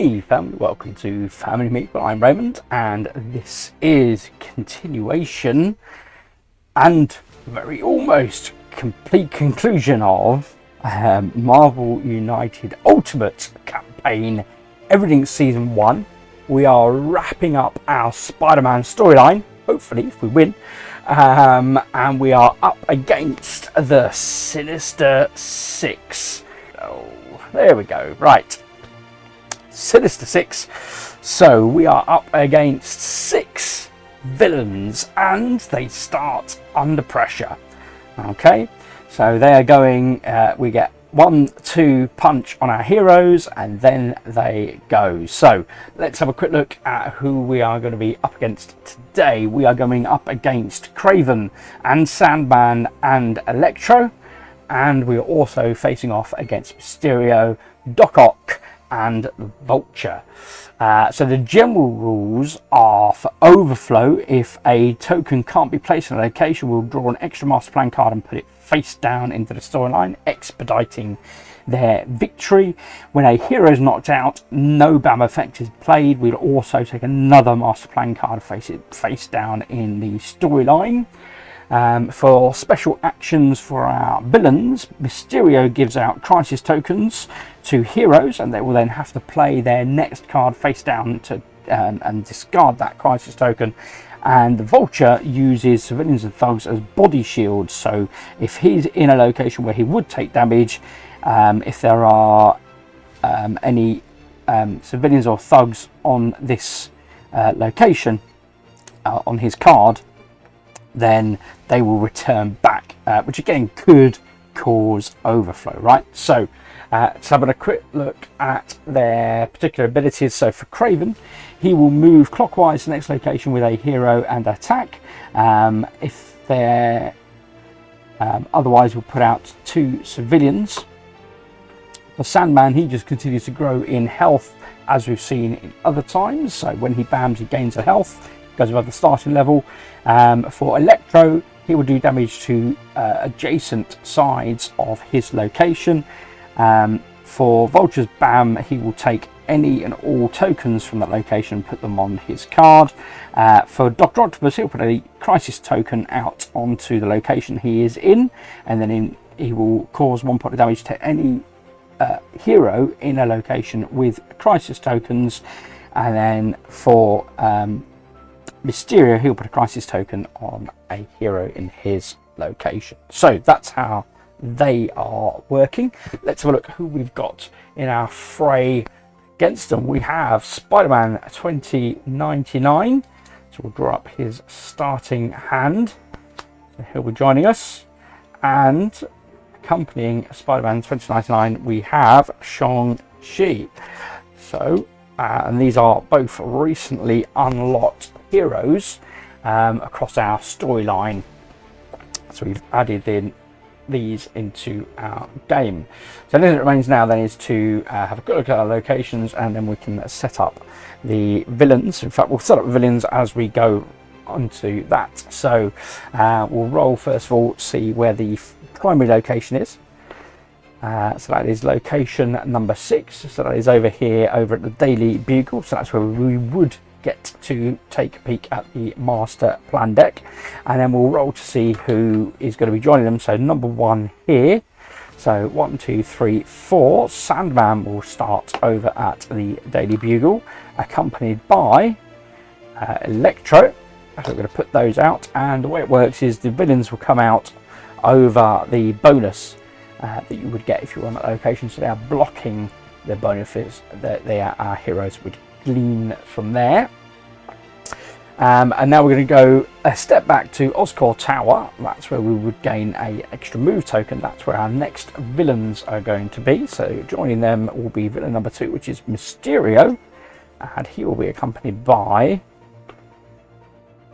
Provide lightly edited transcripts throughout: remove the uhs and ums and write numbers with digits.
Hey family, welcome to Family Meet. I'm Raymond, and this is continuation and very almost complete conclusion of Marvel United Ultimate campaign, everything season 1. We are wrapping up our Spider-Man storyline, hopefully if we win, and we are up against the Sinister Six. Oh, there we go, right. Sinister Six. So we are up against 6 villains and they start under pressure. Okay, so they are going, we get 1-2 punch on our heroes and then they go. So let's have a quick look at who we are going to be up against today. We are going up against Kraven and Sandman and Electro, and we are also facing off against Mysterio, Doc Ock and Vulture. So the general rules are: for overflow, if a token can't be placed in a location, we'll draw an extra master plan card and put it face down into the storyline, expediting their victory. When a hero is knocked out, no BAM effect is played. We'll also take another master plan card, face it face down in the storyline. For special actions for our villains, Mysterio gives out crisis tokens to heroes, and they will then have to play their next card face down to and discard that crisis token. And the Vulture uses civilians and thugs as body shields, so if he's in a location where he would take damage, if there are any civilians or thugs on this location on his card, then they will return back, which again could cause overflow, right? So let's have a quick look at their particular abilities. So for Kraven, he will move clockwise to the next location with a hero and attack. If they're otherwise, we'll put out 2 civilians. For Sandman, he just continues to grow in health as we've seen in other times. So when he bams, he gains a health, goes above the starting level. For Electro, he will do damage to adjacent sides of his location. For Vulture's BAM, he will take any and all tokens from that location and put them on his card. For Dr. Octopus, he'll put a crisis token out onto the location he is in, and then he will cause 1 point of damage to any hero in a location with crisis tokens. And then for Mysterio, he'll put a crisis token on a hero in his location. So that's how they are working. Let's have a look who we've got in our fray against them. We have Spider-Man 2099. So we'll draw up his starting hand. So he'll be joining us. And accompanying Spider-Man 2099, we have Shang Chi. So and these are both recently unlocked heroes across our storyline, so we've added in these into our game. So the only thing that remains now then is to have a good look at our locations, and then we can set up the villains. In fact, we'll set up villains as we go onto that. So we'll roll first of all, see where the primary location is. So that is location number 6. So that is over here, over at the Daily Bugle. So that's where we would get to take a peek at the master plan deck, and then we'll roll to see who is going to be joining them. So number 1 here. So 1, 2, 3, 4. Sandman will start over at the Daily Bugle, accompanied by Electro. So we're going to put those out, and the way it works is the villains will come out over the bonus that you would get if you were on that location. So they are blocking the bonuses that our heroes would glean from there. And now we're going to go a step back to Oscorp Tower. That's where we would gain a extra move token. That's where our next villains are going to be. So joining them will be villain number 2, which is Mysterio, and he will be accompanied by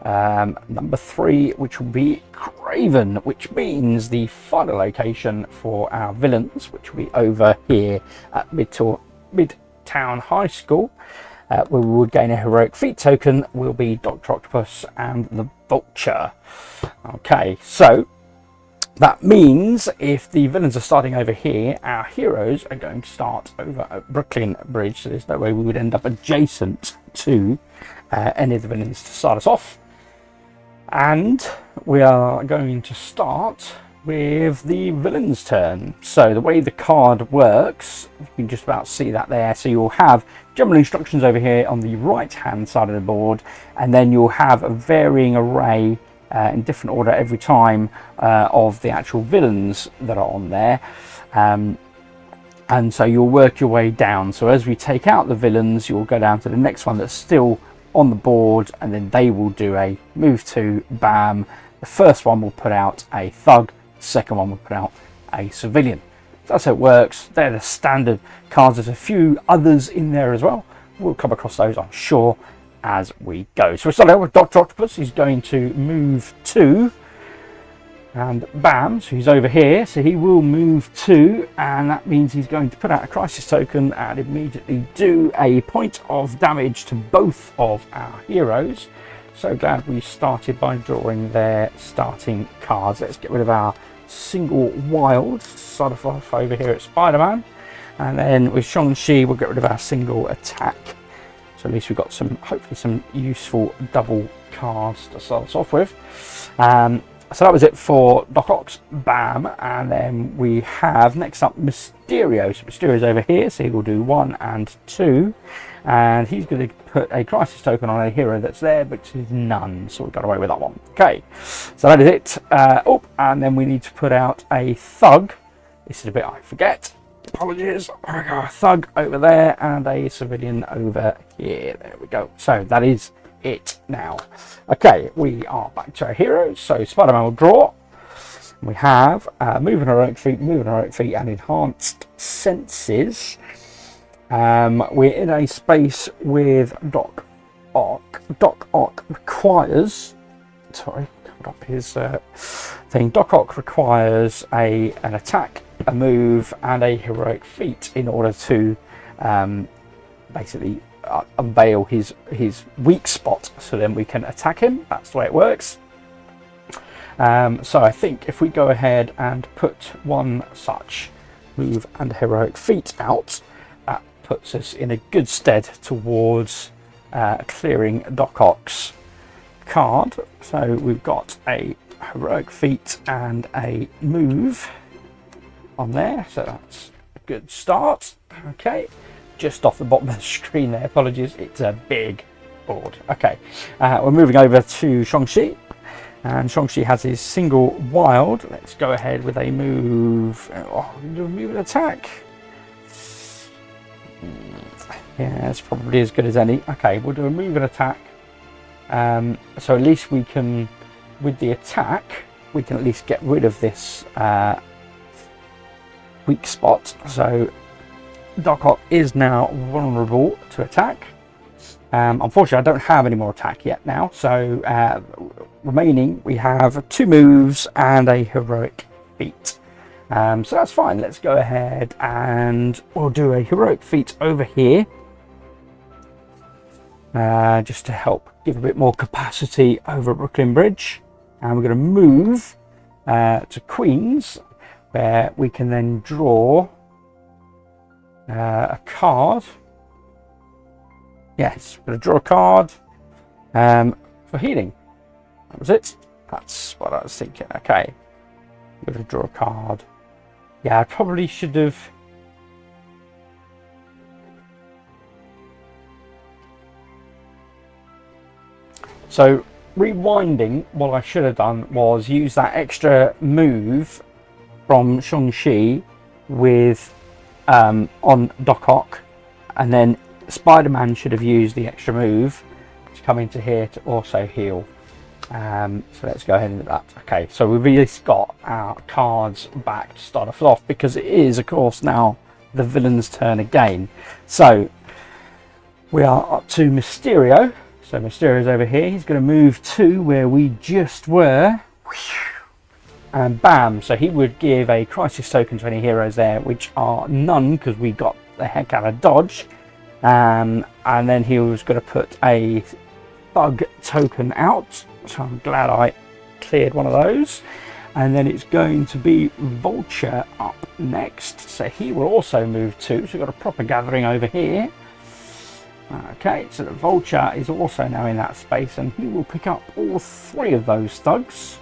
number 3, which will be Kraven, which means the final location for our villains, which will be over here at Midtown High School, where we would gain a heroic feat token, will be Dr. Octopus and the Vulture. Okay, so That means if the villains are starting over here, our heroes are going to start over at Brooklyn Bridge. So there's no way we would end up adjacent to any of the villains to start us off. And we are going to start with the villain's turn. So the way the card works, you can just about see that there. So you'll have general instructions over here on the right hand side of the board, and then you'll have a varying array in different order every time of the actual villains that are on there, and so you'll work your way down. So as we take out the villains, you'll go down to the next one that's still on the board, and then they will do a move to, bam, the first one will put out a thug, the second one will put out a civilian. So that's how it works. They're the standard cards. There's a few others in there as well. We'll come across those, I'm sure, as we go. So we start out with Dr. Octopus. He's going to move 2, and bam, so he's over here, so he will move 2, and that means he's going to put out a crisis token and immediately do a point of damage to both of our heroes. So glad we started by drawing their starting cards. Let's get rid of our single wild, start off over here at Spider-Man, and then with Shang Chi we'll get rid of our single attack. So at least we've got some, hopefully some useful double cards to start us off with. So that was it for Doc Ock, bam. And then we have next up Mysterio. So Mysterio's over here, so he will do 1 and 2. And he's going to put a crisis token on a hero that's there, which is none. So we got away with that one. Okay, so that is it. And then we need to put out a thug. This is a bit I forget. Apologies. I got a thug over there and a civilian over here. There we go. So that is it now. Okay, we are back to our heroes. So Spider-Man will draw. We have moving heroic feet, and enhanced senses. We're in a space with Doc Ock. Doc Ock requires, sorry, hold up his thing. Doc Ock requires an attack, a move, and a heroic feat in order to basically unveil his weak spot, so then we can attack him. That's the way it works. So I think if we go ahead and put one such move and heroic feat out, that puts us in a good stead towards clearing Doc Ock's card. So we've got a heroic feat and a move on there, so that's a good start. Okay, just off the bottom of the screen there, apologies, it's a big board. Okay, we're moving over to Shang-Chi, and Shang-Chi has his single wild. Let's go ahead with a move. Do a move and attack. Yeah, it's probably as good as any. Okay, we'll do a move and attack. So at least we can, with the attack, we can at least get rid of this weak spot. So Doc Ock is now vulnerable to attack. Unfortunately, I don't have any more attack yet now. So remaining, we have 2 moves and a heroic feat. So that's fine. Let's go ahead and we'll do a heroic feat over here. Just to help give a bit more capacity over Brooklyn Bridge. And we're going to move to Queens, where we can then draw a card. Yes, we're going to draw a card for healing. That was it. That's what I was thinking. Okay, we're going to draw a card. Yeah, I probably should have. So rewinding, what I should have done was use that extra move from Shang-Chi with on Doc Ock, and then Spider-Man should have used the extra move to come into here to also heal. So let's go ahead and do that. Okay, so we've really got our cards back to start us off, because it is, of course, now the villain's turn again. So we are up to Mysterio. So Mysterio's over here. He's going to move to where we just were. And bam, so he would give a crisis token to any heroes there, which are none, because we got the heck out of dodge. And then he was going to put a bug token out. So I'm glad I cleared one of those. And then it's going to be Vulture up next. So he will also move too. So we've got a proper gathering over here. Okay, so the Vulture is also now in that space, and he will pick up all 3 of those thugs.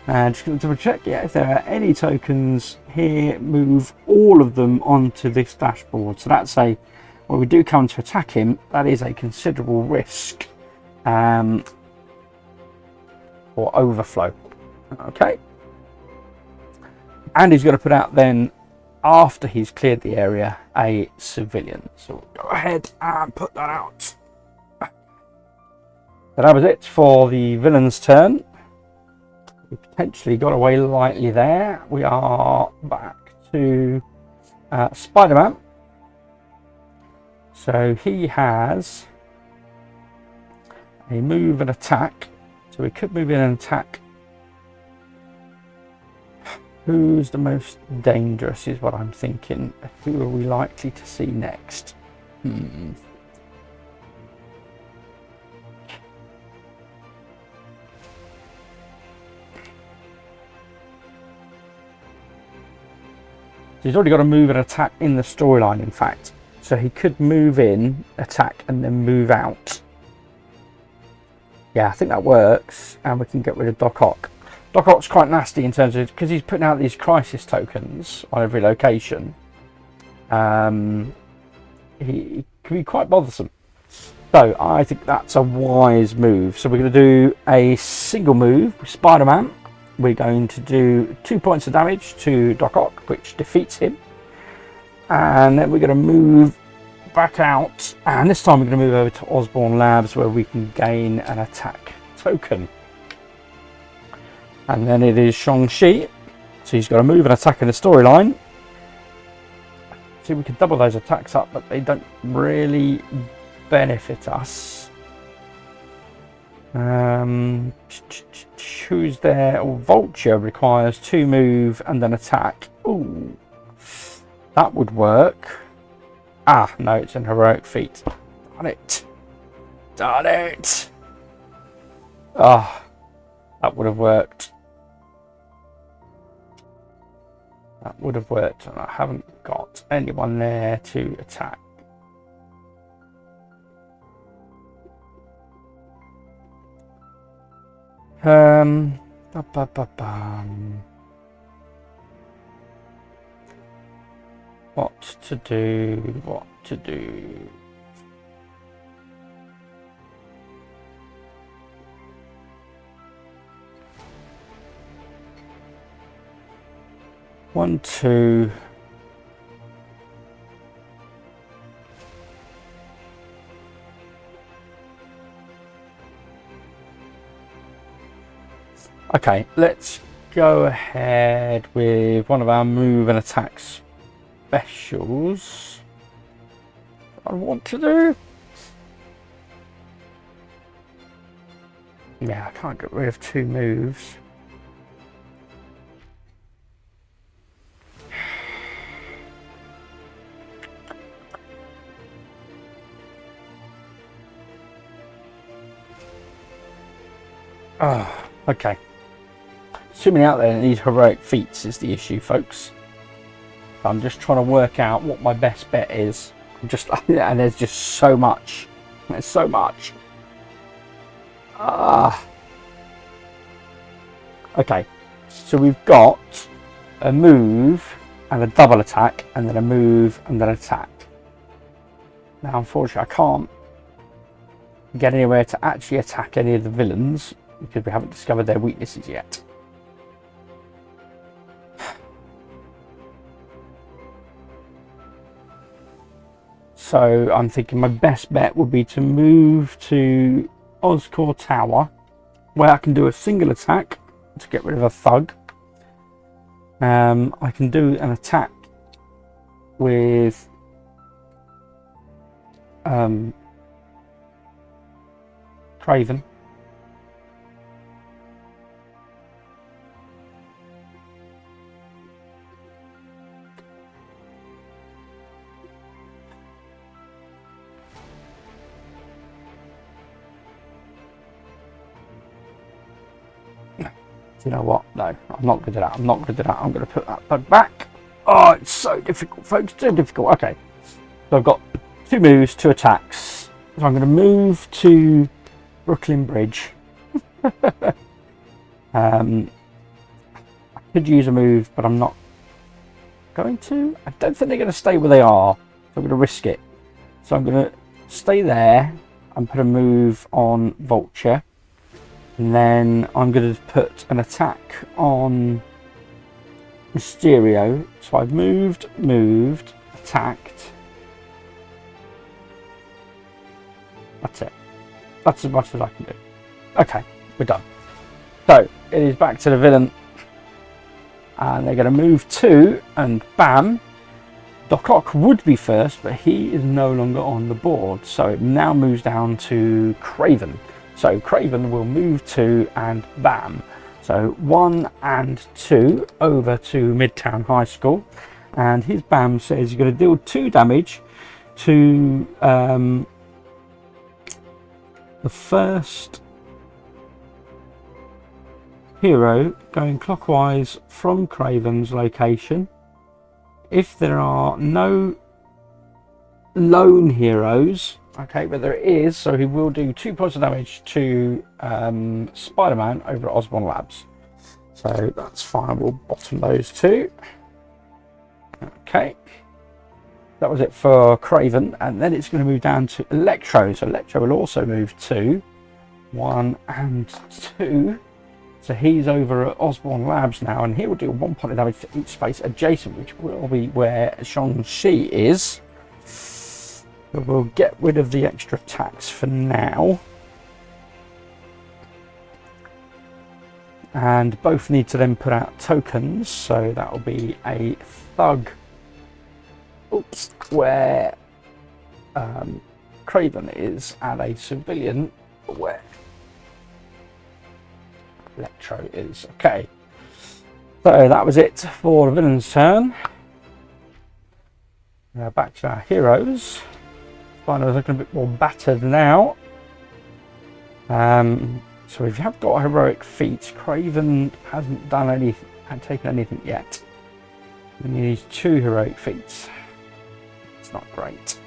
And just going to double check, yeah, if there are any tokens here, move all of them onto this dashboard. So that's when we do come to attack him, that is a considerable risk for overflow. Okay. And he's going to put out then, after he's cleared the area, a civilian. So we'll go ahead and put that out. So that was it for the villain's turn. We potentially got away lightly there. We are back to Spider-Man. So he has a move and attack. So we could move in and attack. Who's the most dangerous is what I'm thinking. Who are we likely to see next? So he's already got a move and attack in the storyline, in fact. So he could move in, attack, and then move out. Yeah, I think that works. And we can get rid of Doc Ock. Doc Ock's quite nasty in terms of, because he's putting out these crisis tokens on every location. He can be quite bothersome. So I think that's a wise move. So we're going to do a single move with Spider-Man. We're going to do 2 points of damage to Doc Ock, which defeats him. And then we're going to move back out. And this time we're going to move over to Osborn Labs, where we can gain an attack token. And then it is Shang Chi. So he's got to move and attack in the storyline. See, we can double those attacks up, but they don't really benefit us. Who's there? Oh, Vulture requires 2 move and then attack. Ooh, that would work. Ah, no, it's an heroic feat. Darn it. Darn it. Ah, that would have worked. That would have worked, and I haven't got anyone there to attack. What to do? What to do? One, two. Okay, let's go ahead with one of our move and attack specials. I want to do. Yeah, I can't get rid of 2 moves. Oh, okay. Too many out there that need heroic feats is the issue, folks. I'm just trying to work out what my best bet is. And there's just so much. There's so much. Okay, so we've got a move and a double attack, and then a move and then attack. Now, unfortunately, I can't get anywhere to actually attack any of the villains because we haven't discovered their weaknesses yet. So I'm thinking my best bet would be to move to Oscorp Tower, where I can do a single attack to get rid of a thug. I can do an attack with Craven. Do you know what? No, I'm not going to do that. I'm not going to do that. I'm going to put that bug back. Oh, it's so difficult, folks. So difficult. Okay. So I've got 2 moves, 2 attacks. So I'm going to move to Brooklyn Bridge. I could use a move, but I'm not going to. I don't think they're going to stay where they are. So I'm going to risk it. So I'm going to stay there and put a move on Vulture. And then I'm going to put an attack on Mysterio. So I've moved, attacked. That's it. That's as much as I can do. Okay, we're done. So it is back to the villain. And they're going to move 2, and bam. Doc Ock would be first, but he is no longer on the board. So it now moves down to Craven. So Craven will move 2 and bam. So 1 and 2 over to Midtown High School. And his bam says you're going to deal 2 damage to the first hero going clockwise from Craven's location. If there are no lone heroes, okay, but there is, so he will do 2 points of damage to Spider-Man over at Osborn Labs. So that's fine, we'll bottom those 2. Okay, that was it for Craven, and then it's going to move down to Electro. So Electro will also move 2, 1 and 2. So he's over at Osborn Labs now, and he will do 1 point of damage to each space adjacent, which will be where Shang Chi is. But we'll get rid of the extra attacks for now. And both need to then put out tokens, so that will be a thug. Oops, where Craven is, and a civilian where Electro is. Okay, so that was it for the villain's turn. Back to our heroes. Spino's looking a bit more battered now. So if you have got heroic feats, Craven hasn't done anything and taken anything yet. And he needs 2 heroic feats. It's not great.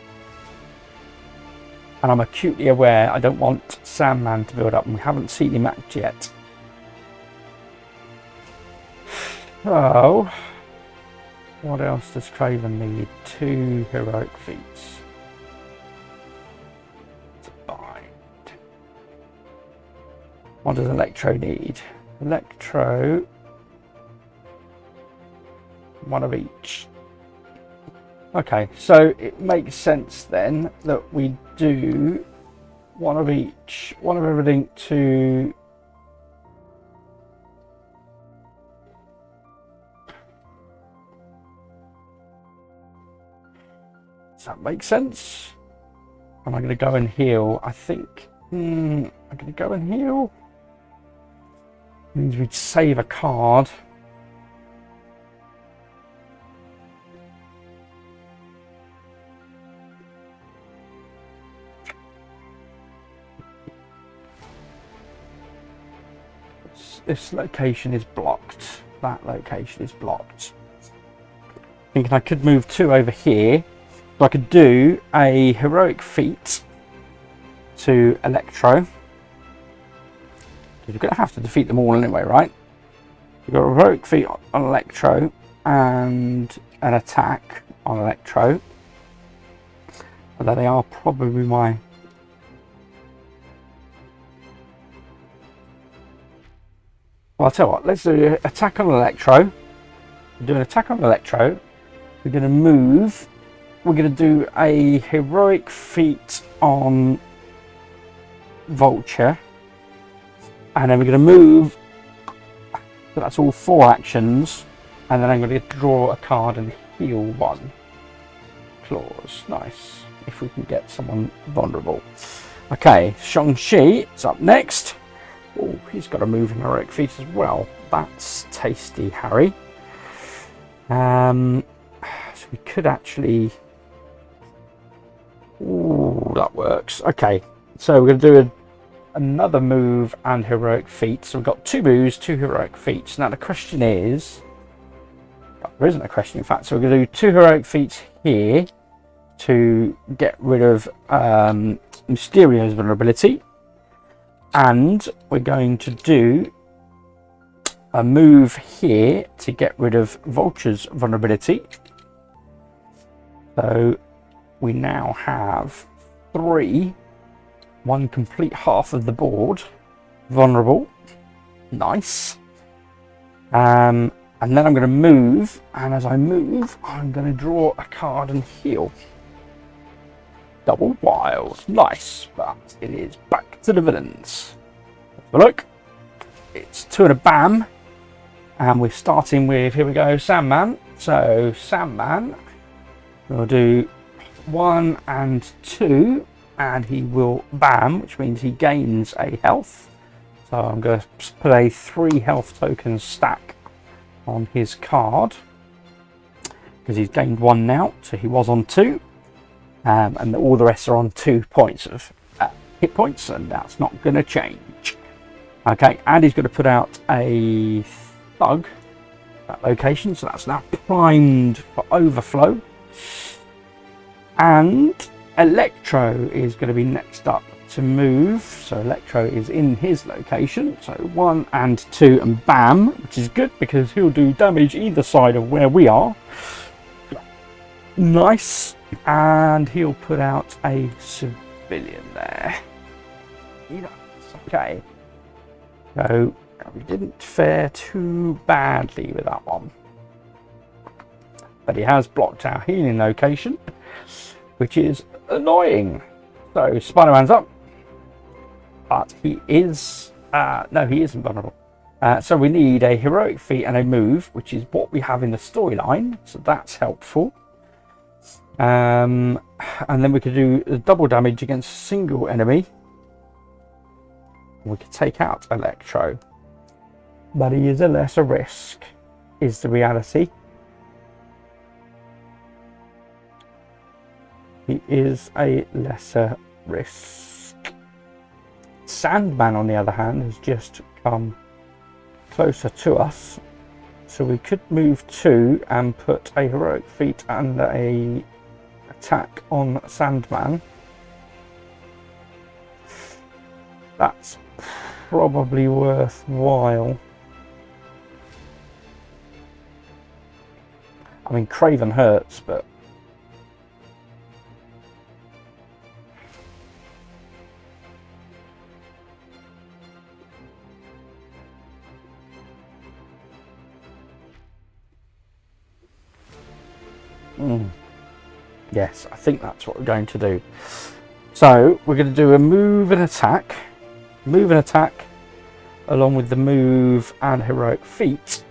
And I'm acutely aware I don't want Sandman to build up, and we haven't seen him act yet. So, what else does Craven need? 2 heroic feats. To bind. What does Electro need? Electro, 1 of each. Okay, so it makes sense then that we do 1 of each, 1 of everything to does that make sense? Am I going to go and heal? I think I'm going to go and heal. Means we'd save a card. This location is blocked. That location is blocked. Thinking I could move 2 over here. So I could do a heroic feat to Electro. You're going to have to defeat them all anyway, right? You've got a heroic feat on Electro and an attack on Electro. Although they are probably my... Well, I'll tell you what, let's do an attack on Electro. We're doing an attack on Electro. We're going to move. We're going to do a heroic feat on Vulture. And then we're going to move. So that's all 4 actions. And then I'm going to draw a card and heal 1. Claws. Nice. If we can get someone vulnerable. Okay, Shang Chi is up next. Oh, he's got a move in heroic feat as well. That's tasty, Harry. So we could actually... Ooh, that works. Okay, so we're going to do another move and heroic feat. So we've got 2 moves, 2 heroic feats. Now the question is, there isn't a question in fact, so we're going to do 2 heroic feats here to get rid of Mysterio's vulnerability, and we're going to do a move here to get rid of Vulture's vulnerability. So we now have 3, 1 complete half of the board vulnerable. Nice. And then I'm going to move, and as I move I'm going to draw a card and heal. Double wild. Nice. But it is back to the villains. Let's have a look. It's 2 and a bam. And we're starting with, here we go, Sandman. So Sandman, we'll do 1 and 2, and he will bam, which means he gains a health. So I'm going to put a 3 health token stack on his card, because he's gained 1 now, so he was on 2. And all the rest are on 2 points of hit points, and that's not going to change. Okay, and he's going to put out a thug, that location, so that's now primed for overflow. And Electro is going to be next up to move, so Electro is in his location, so 1 and 2 and bam, which is good because he'll do damage either side of where we are. Nice. And he'll put out a civilian there. Okay, so we didn't fare too badly with that one, but he has blocked our healing location, which is annoying. So Spider-Man's up, but he is no, he isn't vulnerable. So we need a heroic feat and a move, which is what we have in the storyline, so that's helpful. And then we could do double damage against a single enemy. We could take out Electro, but he is a lesser risk, is the reality. He is a lesser risk. Sandman, on the other hand, has just come closer to us, so we could move 2 and put a heroic feat and a attack on Sandman. That's probably worthwhile. I mean, Craven hurts, but yes, I think that's what we're going to do. So we're going to do a move and attack. Move and attack along with the move and heroic feat,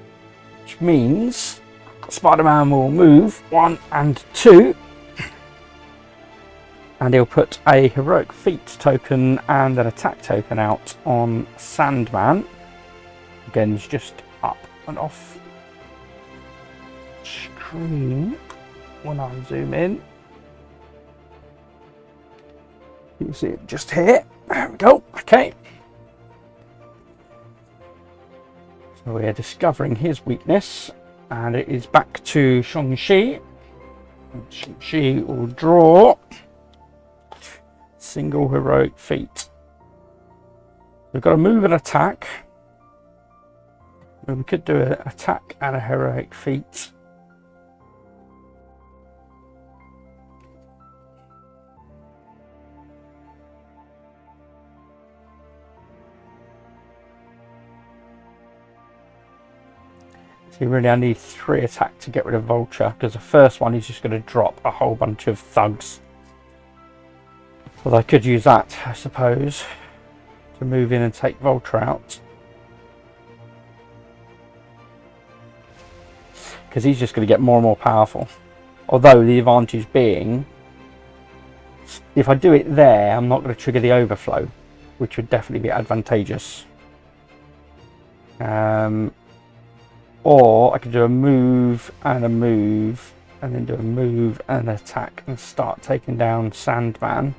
which means Spider-Man will move 1 and 2, and he'll put a heroic feat token and an attack token out on Sandman. Again, it's just up and off screen when I zoom in. You can see it just here. There we go. Okay. So we're discovering his weakness, and it is back to Shang Chi. Shang Chi will draw single heroic feat. We've got to move and attack. We could do an attack and a heroic feat. So really I need 3 attack to get rid of Vulture, because the first one is just going to drop a whole bunch of thugs. Well, I could use that, I suppose, to move in and take Vulture out, because he's just going to get more and more powerful. Although the advantage being, if I do it there, I'm not going to trigger the overflow, which would definitely be advantageous. Or I could do a move, and then do a move and an attack and start taking down Sandman.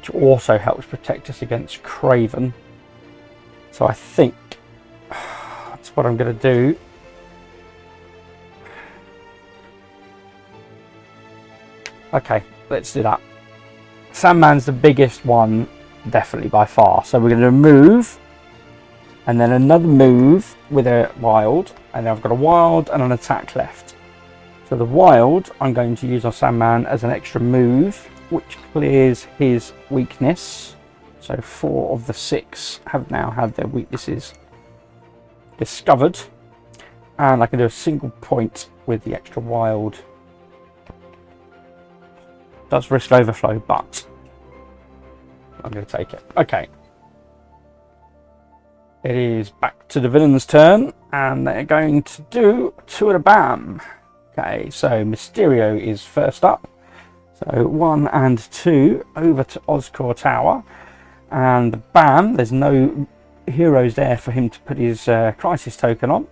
which also helps protect us against Craven. So I think that's what I'm going to do. Okay, let's do that. Sandman's the biggest one, definitely by far. So we're going to move, and then another move with a wild, and then I've got a wild and an attack left. So the wild, I'm going to use on Sandman as an extra move, which clears his weakness. So 4 of the 6 have now had their weaknesses discovered, and I can do a single point with the extra wild. Does risk overflow, but I'm going to take it. Okay. It is back to the villain's turn, and they're going to do 2 at a bam. Okay, so Mysterio is first up. So 1 and 2 over to Oscorp Tower. And bam, there's no heroes there for him to put his crisis token on.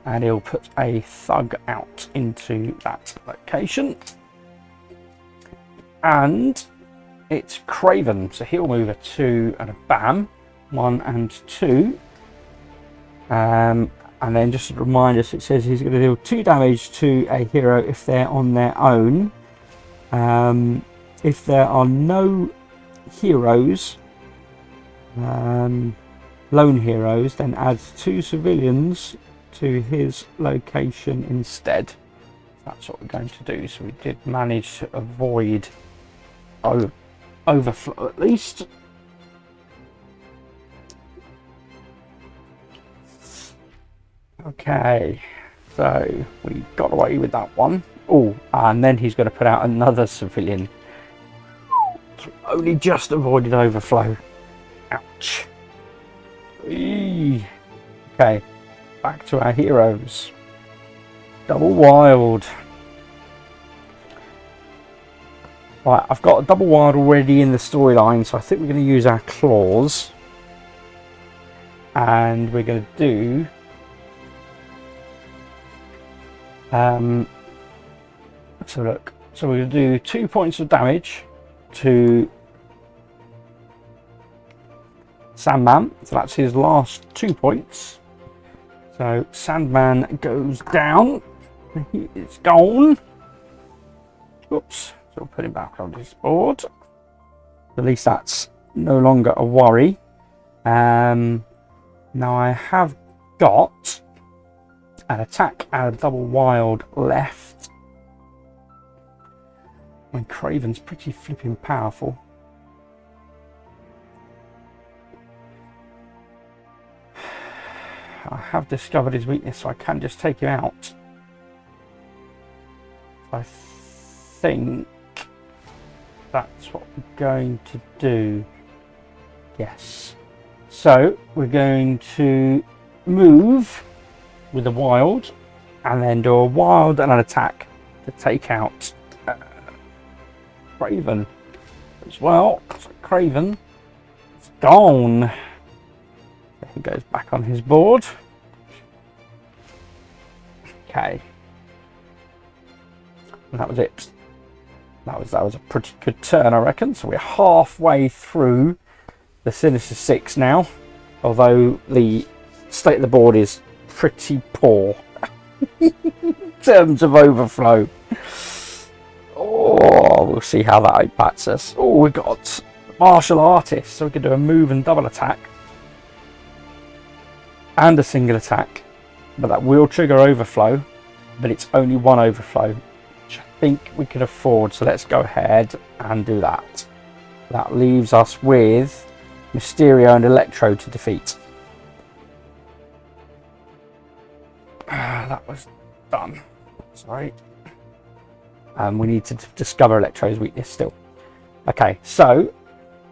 And he'll put a thug out into that location. And it's Craven, so he'll move a 2 and a bam, 1 and 2. And then just a reminder, so it says he's going to deal 2 damage to a hero if they're on their own. If there are no heroes, lone heroes, then adds 2 civilians to his location instead. That's what we're going to do. So we did manage to avoid overflow at least. Okay, so we got away with that one. Oh, and then he's going to put out another civilian. Only just avoided overflow. Ouch. Eee. Okay, back to our heroes. Double wild. Right, I've got a double wild already in the storyline, so I think we're going to use our claws. And we're going to do... let's have a look. So we're going to do 2 points of damage to Sandman. So that's his last 2 points. So Sandman goes down. He is gone. Oops. So we'll put him back on his board. At least that's no longer a worry. Now I have got an attack and a double wild left. And Craven's pretty flipping powerful. I have discovered his weakness, so I can just take him out. I think that's what we're going to do. Yes. So we're going to move with a wild, and then do a wild and an attack to take out Craven as well. So Craven is gone. He goes back on his board. Okay. And that was it. That was a pretty good turn, I reckon. So we're halfway through the Sinister Six now, although the state of the board is pretty poor in terms of overflow. Oh, we'll see how that impacts us. Oh, we got martial artists, so we can do a move and double attack and a single attack, but that will trigger overflow, but it's only one overflow, which I think we can afford. So let's go ahead and do that. That leaves us with Mysterio and Electro to defeat. That was done. Sorry. We need to discover Electro's weakness still. Okay, so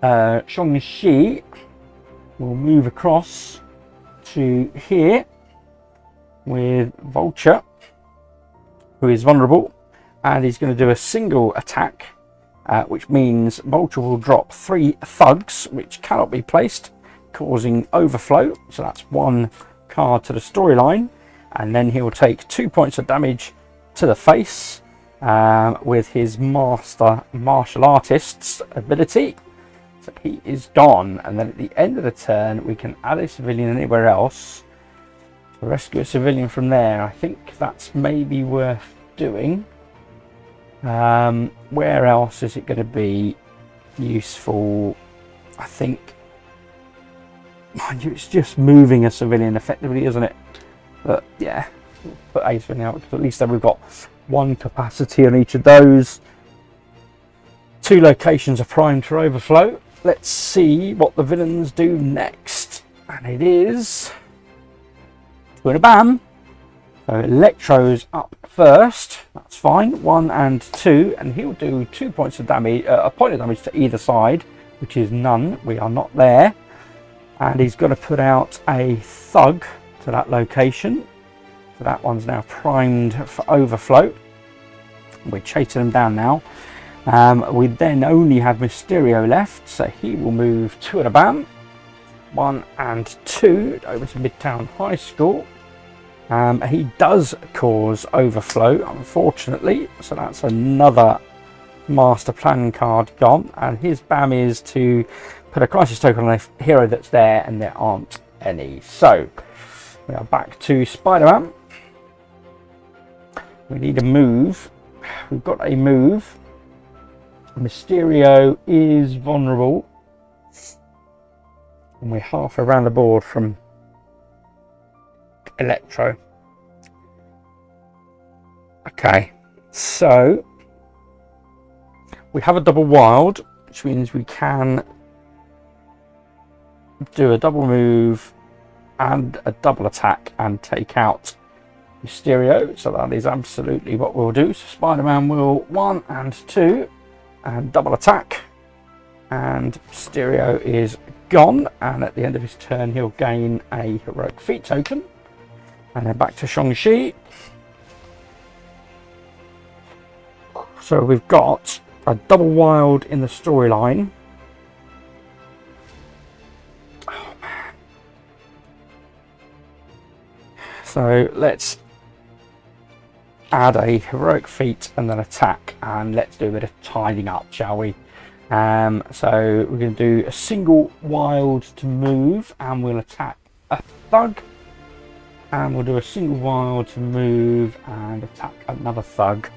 Shang Chi will move across to here with Vulture, who is vulnerable, and he's going to do a single attack, which means Vulture will drop 3 thugs, which cannot be placed, causing overflow. So that's 1 card to the storyline, and then he will take 2 points of damage to the face with his master martial artist's ability. So he is gone, and then at the end of the turn we can add a civilian anywhere else. Rescue a civilian from there. I think that's maybe worth doing. Where else is it going to be useful? I think, mind you, it's just moving a civilian effectively, isn't it? But yeah, we'll put a civilian out, because at least then we've got one capacity on each of those. 2 locations are primed for overflow. Let's see what the villains do next. And it is 2 and a bam. So Electro's up first. That's fine. 1 and 2, and he'll do 2 points of damage, a point of damage to either side, which is none. We are not there. And he's got to put out a thug to that location. So that one's now primed for overflow. We're chasing him down now. We then only have Mysterio left, so he will move 2 and a bam. 1 and 2 over to Midtown High School. He does cause overflow, unfortunately, so that's another master plan card gone, and his bam is to put a crisis token on a hero that's there, and there aren't any. So we are back to Spider-Man. We need a move. We've got a move. Mysterio is vulnerable, and we're half around the board from Electro. Okay, so we have a double wild, which means we can do a double move and a double attack and take out Mysterio. So that is absolutely what we'll do. So Spider-Man will 1 and 2 and double attack, and Mysterio is gone, and at the end of his turn he'll gain a heroic feat token. And then back to Shang Chi. So we've got a double wild in the storyline. Oh man. So let's add a heroic feat and then attack, and let's do a bit of tidying up, shall we? So we're going to do a single wild to move, and we'll attack a thug. And we'll do a single wild to move and attack another thug.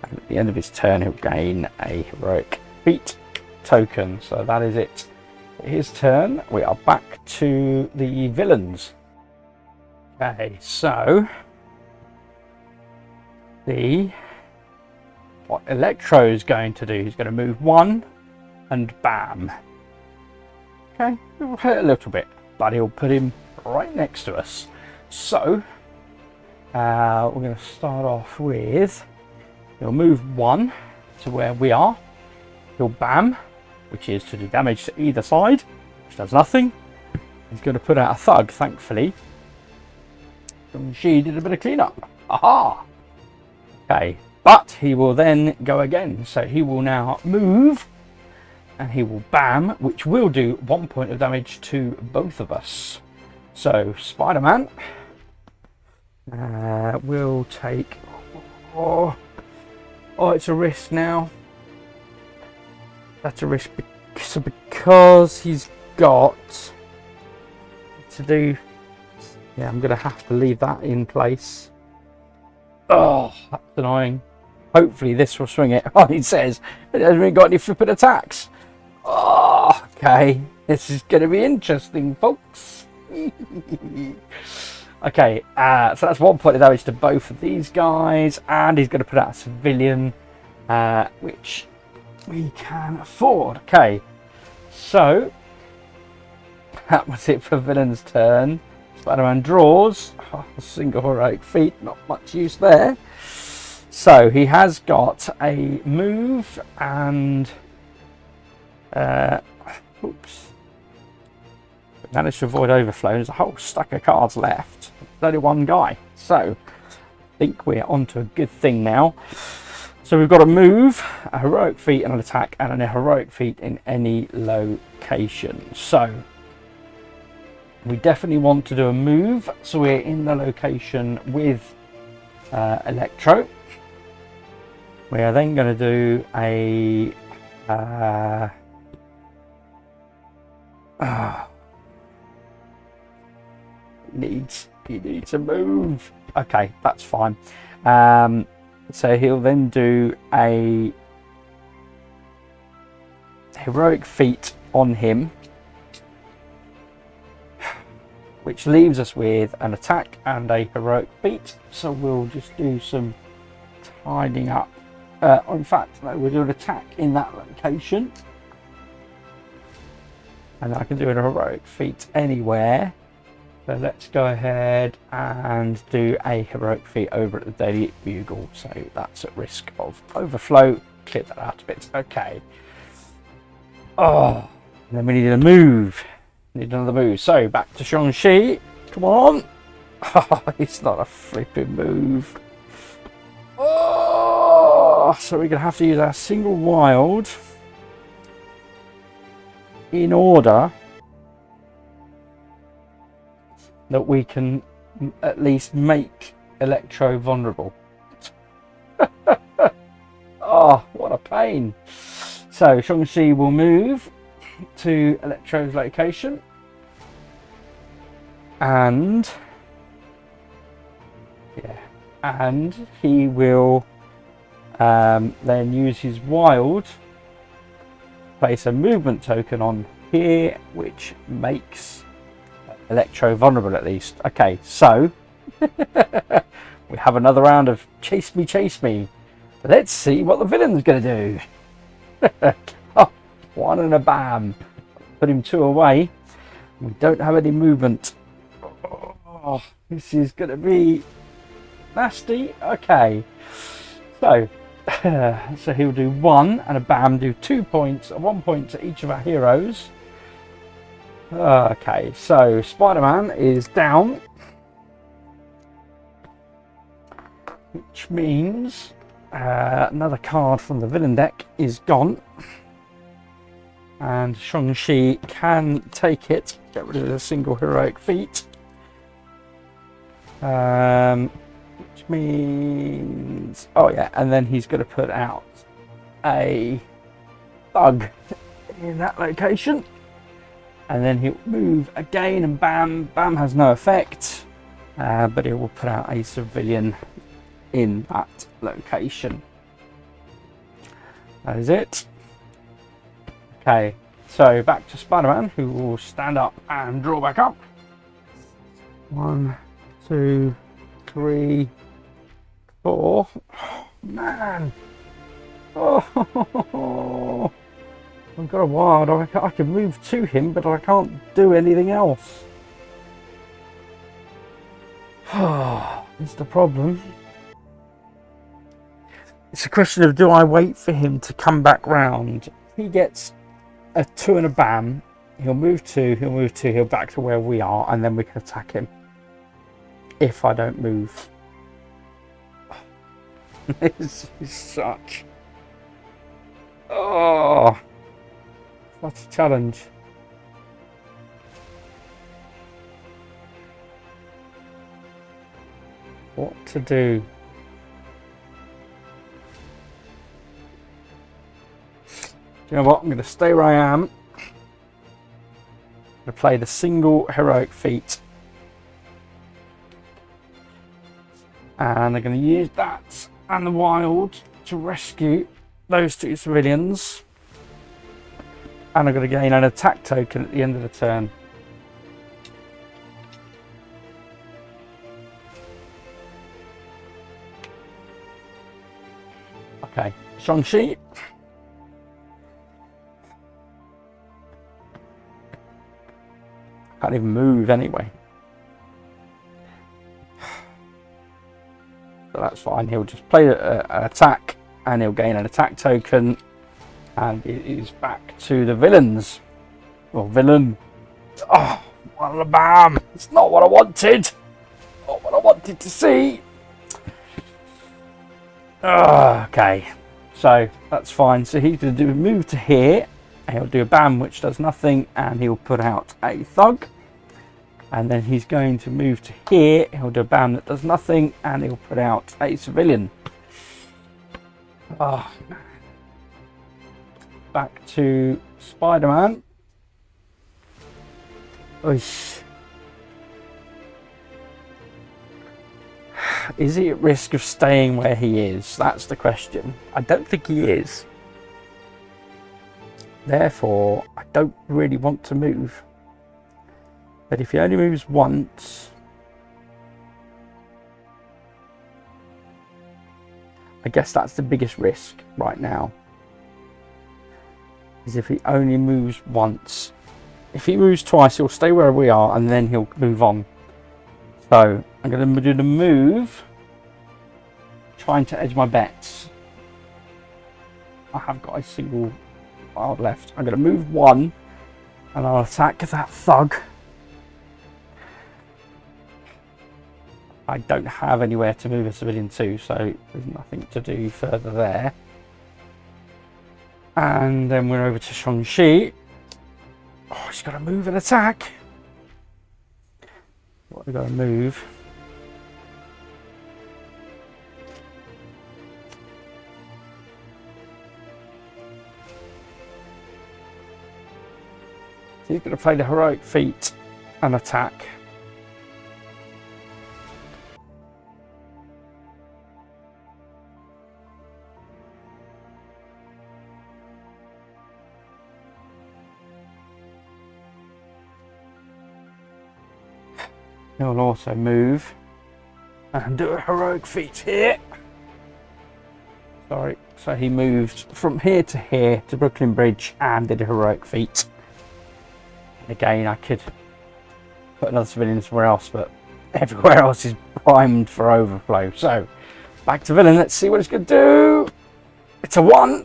And at the end of his turn, he'll gain a heroic feat token. So that is it for his turn. We are back to the villains. Okay, so what Electro is going to do, he's going to move 1 and bam. Okay, it will hurt a little bit, but he'll put him right next to us. So we're going to start off with, he'll move 1 to where we are. He'll bam, which is to do damage to either side, which does nothing. He's going to put out a thug, thankfully. And she did a bit of cleanup. Aha! Okay, but he will then go again. So he will now move, and he will bam, which will do 1 point of damage to both of us. So Spider-Man will take... Oh, it's a risk now. That's a risk because he's got to do... Yeah, I'm going to have to leave that in place. Oh, that's annoying. Hopefully this will swing it. Oh, it says it hasn't really got any flipping attacks. Oh, okay. This is going to be interesting, folks. Okay, so that's 1 point of damage to both of these guys, and he's going to put out a civilian, which we can afford. Okay, so that was it for villain's turn. Spider-Man draws. Oh, a single heroic feat, not much use there. So he has got a move and oops. Managed to avoid overflow. There's a whole stack of cards left. There's only one guy. So I think we're onto a good thing now. So we've got a move, a heroic feat and an attack, and a heroic feat in any location. So we definitely want to do a move. So we're in the location with Electro. We are then going to do a He needs to move. Okay, that's fine. So he'll then do a heroic feat on him, which leaves us with an attack and a heroic feat. So we'll just do some tidying up. In fact, no, we'll do an attack in that location, and I can do a heroic feat anywhere. So let's go ahead and do a heroic feat over at the Daily Bugle. So that's at risk of overflow. Clear that out a bit. Okay. Oh, and then we need a move. Need another move. So back to Shang Chi. Come on. Oh, it's not a flipping move. Oh, so we're going to have to use our single wild in order that we can at least make Electro vulnerable. Oh, what a pain. So Shang-Chi will move to Electro's location, and he will then use his wild, place a movement token on here, which makes Electro vulnerable at least. Okay, so we have another round of chase me. Let's see what the villain's going to do. Oh, one and a bam. Put him 2 away. We don't have any movement. Oh, this is going to be nasty. Okay, so so he'll do 1 and a bam, do 2 points, 1 point to each of our heroes. Okay, so Spider-Man is down, which means another card from the villain deck is gone, and Shang-Chi can take it, get rid of the single heroic feat, which means, oh yeah, and then he's going to put out a thug in that location. And then he'll move again, and bam has no effect, but he will put out a civilian in that location. That is it. Okay, so back to Spider-Man, who will stand up and draw back up. 1, 2, 3, 4. Oh, man. Oh. I've got a wild. I can move to him, but I can't do anything else. That's the problem. It's a question of, do I wait for him to come back round? If he gets a 2 and a bam, he'll move 2, he'll back to where we are, and then we can attack him. If I don't move. This is such... Oh... That's a challenge. What to do? Do you know what? I'm going to stay where I am. I'm going to play the single heroic feat. And I'm going to use that and the wild to rescue those 2 civilians. And I'm going to gain an attack token at the end of the turn. Okay, Shang-Chi. Can't even move anyway. So that's fine. He'll just play an attack, and he'll gain an attack token. And it is back to the villains. Or villain. Oh, what a bam! It's not what I wanted. Not what I wanted to see. Okay, so that's fine. So he's going to do a move to here. And he'll do a bam, which does nothing, and he'll put out a thug. And then he's going to move to here. He'll do a bam that does nothing, and he'll put out a civilian. Oh, man. Back to Spider-Man. Oish. Is he at risk of staying where he is? That's the question. I don't think he is. Therefore, I don't really want to move. But if he only moves once, I guess that's the biggest risk right now. Is if he only moves once. If he moves twice, he'll stay where we are and then he'll move on. So I'm going to do the move, trying to edge my bets. I have got a single wild left. I'm going to move one and I'll attack that thug. I don't have anywhere to move a civilian to, so there's nothing to do further there. And then we're over to Shang Chi. Oh, he's got to move and attack. What have we got to move? So he's going to play the heroic feat and attack. He'll also move and do a heroic feat here. Sorry, so he moved from here to Brooklyn Bridge and did a heroic feat. And again, I could put another civilian somewhere else, but everywhere else is primed for overflow. So back to villain. Let's see what it's going to do. It's a 1.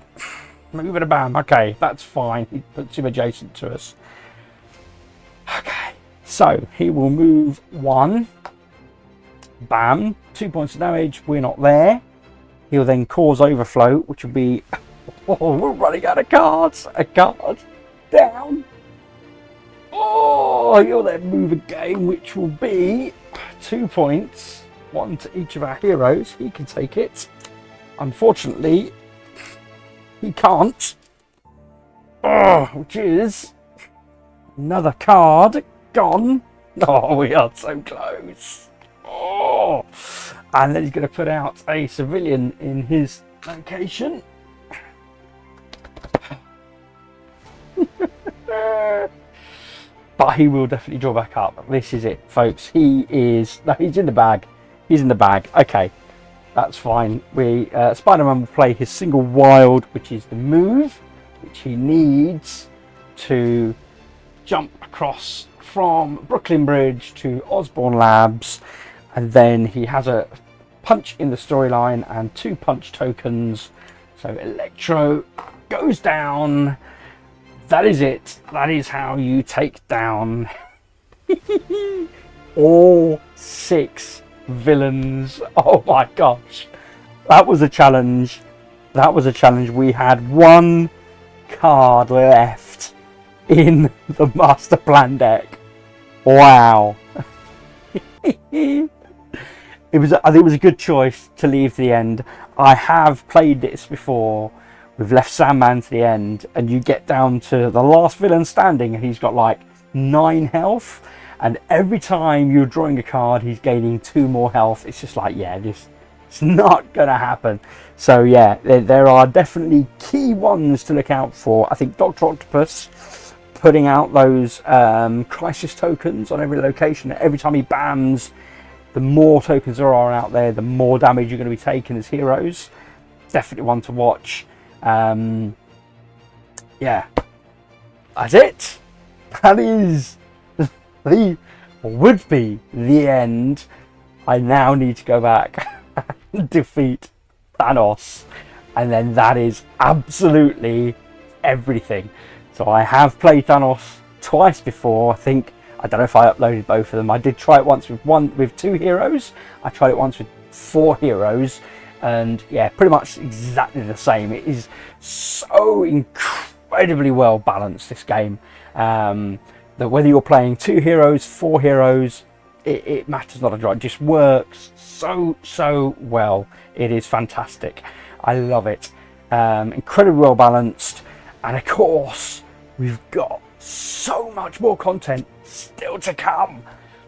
Move it a bam. Okay, that's fine. He puts him adjacent to us. Okay. So he will move 1. Bam. 2 points of damage. We're not there. He'll then cause overflow, which will be... Oh, we're running out of cards. A card down. Oh, he'll then move again, which will be 2 points. 1 to each of our heroes. He can take it. Unfortunately, he can't. Oh, which is another card. Gone. Oh, we are so close. Oh, and then he's going to put out a civilian in his location. But he will definitely draw back up. This is it, folks. He's in the bag. He's in the bag. Okay, that's fine. Spider-Man will play his single wild, which is the move, which he needs to jump across from Brooklyn Bridge to Osborn Labs, and then he has a punch in the storyline and 2 punch tokens. So Electro goes down. That is it. That is how you take down all 6 villains. Oh my gosh, that was a challenge. That was a challenge. We had 1 card left in the master plan deck. Wow. I think it was a good choice to leave to the end. I have played this before. We've left Sandman to the end, and you get down to the last villain standing, and he's got like 9 health. And every time you're drawing a card, he's gaining 2 more health. It's just like, yeah, it's not gonna happen. So yeah, there are definitely key ones to look out for. I think Dr. Octopus putting out those crisis tokens on every location. Every time he bams, the more tokens there are out there, the more damage you're going to be taking as heroes. Definitely one to watch. Yeah, that's it. That is would be the end. I now need to go back and defeat Thanos, and then that is absolutely everything. So I have played Thanos twice before. I don't know if I uploaded both of them. I did try it once with 2 heroes. I tried it once with 4 heroes, and yeah, pretty much exactly the same. It is so incredibly well balanced, this game, that whether you're playing 2 heroes, 4 heroes, it matters not a drop. It just works so well. It is fantastic. I love it. Incredibly well balanced, and of course we've got so much more content still to come.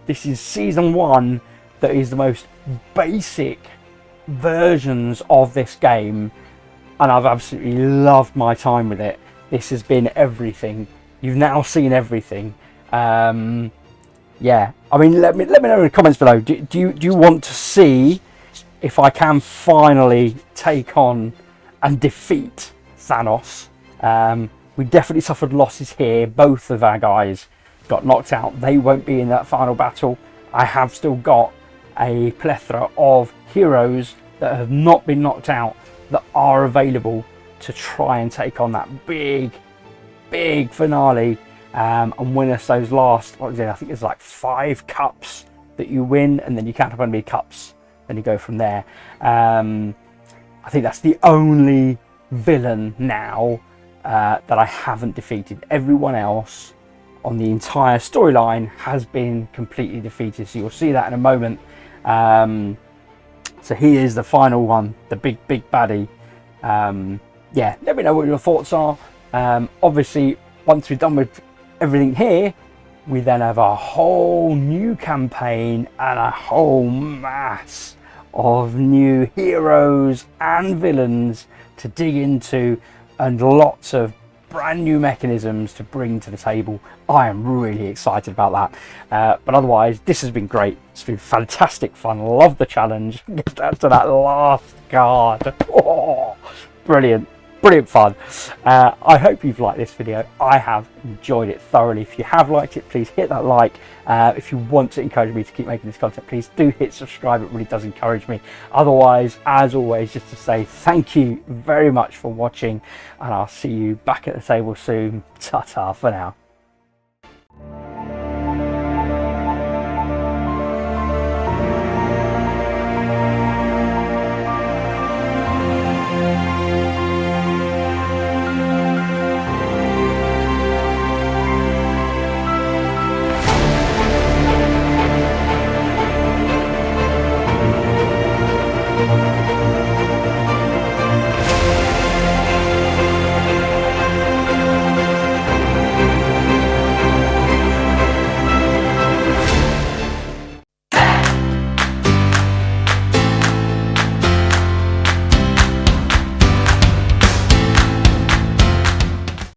This is season 1 that is the most basic versions of this game, and I've absolutely loved my time with it. This has been everything. You've now seen everything. Yeah, I mean, let me know in the comments below. Do you want to see if I can finally take on and defeat Thanos? We definitely suffered losses here. Both of our guys got knocked out. They won't be in that final battle. I have still got a plethora of heroes that have not been knocked out that are available to try and take on that big finale, and win us those last, what is it, I think it's like 5 cups that you win, and then you count up how many cups, then you go from there. I think that's the only villain now that I haven't defeated. Everyone else on the entire storyline has been completely defeated, so you'll see that in a moment. So he is the final one, the big baddie. Yeah, let me know what your thoughts are. Obviously, once we're done with everything here, we then have a whole new campaign and a whole mass of new heroes and villains to dig into, and lots of brand new mechanisms to bring to the table. I am really excited about that. But otherwise, this has been great. It's been fantastic fun. Love the challenge. Get down to that last card. Oh, brilliant fun. I hope you've liked this video. I have enjoyed it thoroughly. If you have liked it, please hit that like. If you want to encourage me to keep making this content, please do hit subscribe. It really does encourage me. Otherwise, as always, just to say thank you very much for watching, and I'll see you back at the table soon. Ta-ta for now.